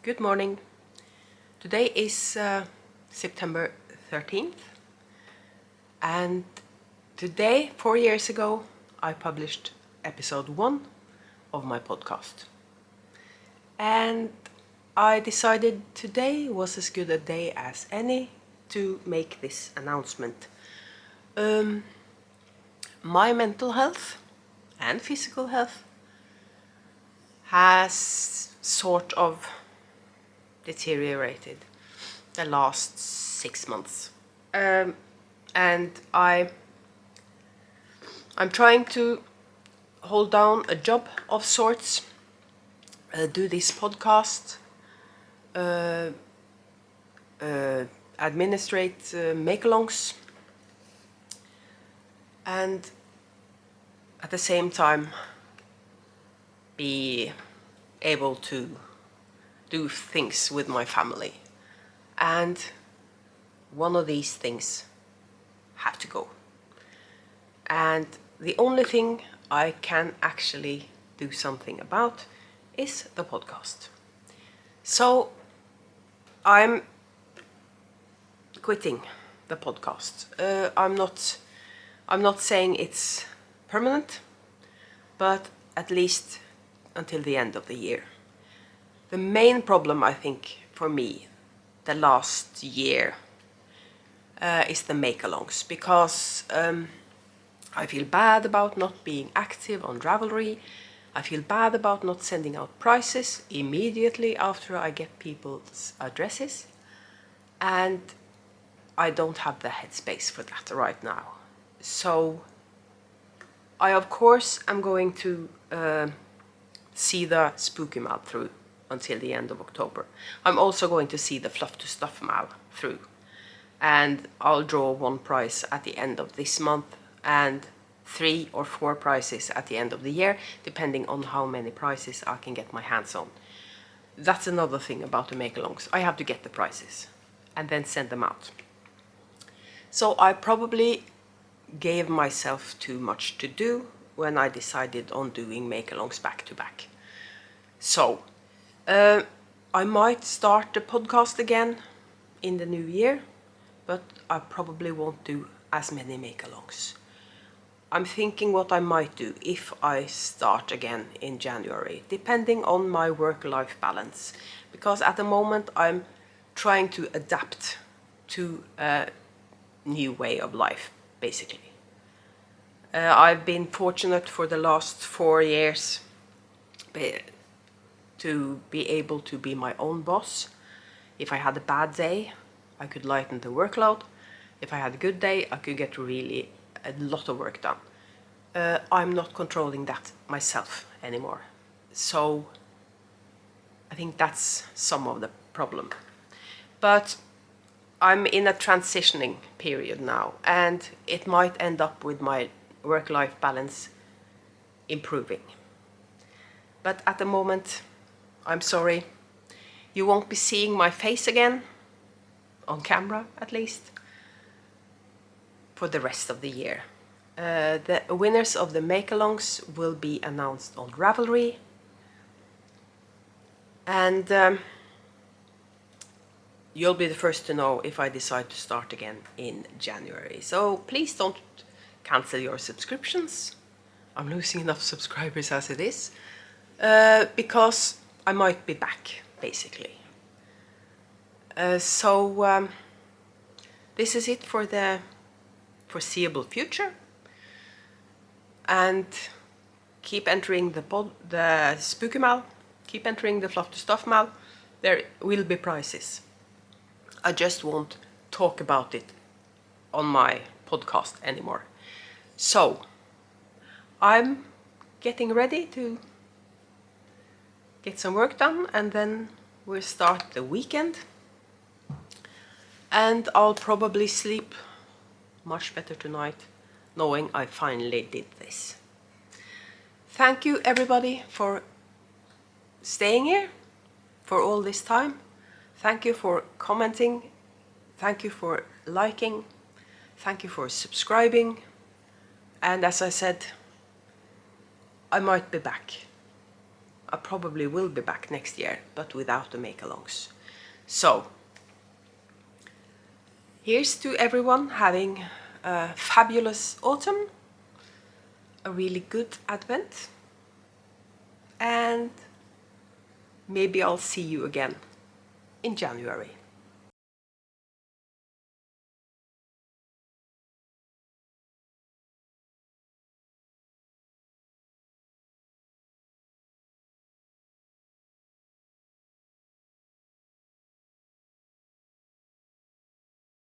Good morning. Today is September 13th, and today, 4 years ago, I published episode 1 of my podcast. And I decided today was as good a day as any to make this announcement. My mental health and physical health has sort of deteriorated the last 6 months, and I'm trying to hold down a job of sorts, do this podcast, administrate make-alongs, and at the same time be able to do things with my family. And one of these things have to go. And the only thing I can actually do something about is the podcast. So I'm quitting the podcast. I'm not saying it's permanent, but at least until the end of the year. The main problem, I think, for me, the last year, is the make-alongs, because I feel bad about not being active on Ravelry. I feel bad about not sending out prices immediately after I get people's addresses, and I don't have the headspace for that right now. So I, of course, am going to see the Spooky Mal through until the end of October. I'm also going to see the Fluff to Stuff Mal through, and I'll draw one prize at the end of this month and 3 or 4 prizes at the end of the year, depending on how many prizes I can get my hands on. That's another thing about the make-alongs. I have to get the prizes and then send them out. So I probably gave myself too much to do when I decided on doing make-alongs back to back. So I might start the podcast again in the new year, but I probably won't do as many make-alongs. I'm thinking what I might do if I start again in January, depending on my work-life balance. Because at the moment I'm trying to adapt to a new way of life, basically. I've been fortunate for the last 4 years to be able to be my own boss. If I had a bad day, I could lighten the workload. If I had a good day, I could get really a lot of work done. I'm not controlling that myself anymore. So I think that's some of the problem. But I'm in a transitioning period now, and it might end up with my work-life balance improving. But at the moment, I'm sorry, you won't be seeing my face again, on camera at least, for the rest of the year. The winners of the make-alongs will be announced on Ravelry, and you'll be the first to know if I decide to start again in January. So please don't cancel your subscriptions. I'm losing enough subscribers as it is, because I might be back, basically. So this is it for the foreseeable future. And keep entering the Spooky Mal, keep entering the Fluff to Stuff Mal. There will be prizes. I just won't talk about it on my podcast anymore. So I'm getting ready to get some work done, and then we'll start the weekend. And I'll probably sleep much better tonight, knowing I finally did this. Thank you, everybody, for staying here for all this time. Thank you for commenting. Thank you for liking. Thank you for subscribing. And as I said, I might be back. I probably will be back next year, but without the make-alongs. So, here's to everyone having a fabulous autumn, a really good Advent, and maybe I'll see you again in January.